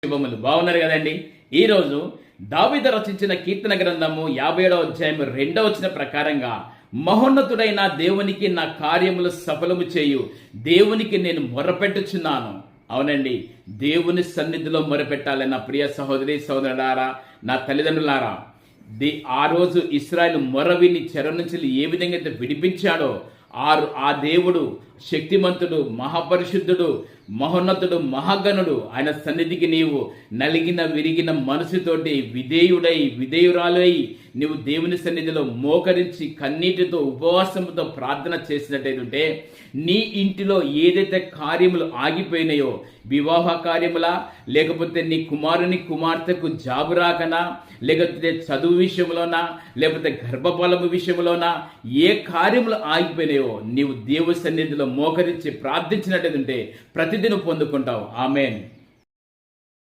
శుభములు. బాగున్నారు కదండి. ఈరోజు దావీదు రచించిన కీర్తన గ్రంథము 57వ అధ్యాయం 2వ వచనం ప్రకారంగా, మహోన్నతుడైన దేవునికి నా కార్యములు సఫలము చేయు, దేవునికి నేను మొరపెట్టుచున్నాను. అవునండి, దేవుని సన్నిధిలో మొరపెట్టాలి. నా ప్రియ సహోదరి సహోదరులారా, నా తల్లిదండ్రులారా, ఆ రోజు ఇశ్రాయేలు మొర విని చెర నుంచి ఏ విధంగా అయితే విడిపించాడో, ఆ దేవుడు శక్తిమంతుడు, మహాపరిశుద్ధుడు, మహోన్నతుడు, మహాగణుడు. ఆయన సన్నిధికి నీవు నలిగిన విరిగిన మనసుతోటి విధేయురాలై నీవు దేవుని సన్నిధిలో మోకరించి కన్నీటితో ఉపవాసంతో ప్రార్థన చేసినట్టయితే, నీ ఇంటిలో ఏదైతే కార్యములు ఆగిపోయినాయో, వివాహ కార్యములా, లేకపోతే నీ కుమారుని కుమార్తెకు జాబు రాకనా, లేకపోతే చదువు విషయంలోనా, లేకపోతే గర్భఫలము విషయంలోనా, ఏ కార్యములు ఆగిపోయినాయో నీవు దేవుని సన్నిధిలో మోకరించి ప్రార్థించినట్టయితే ప్రతిదిన పొందుకుంటావు. ఆమేన్.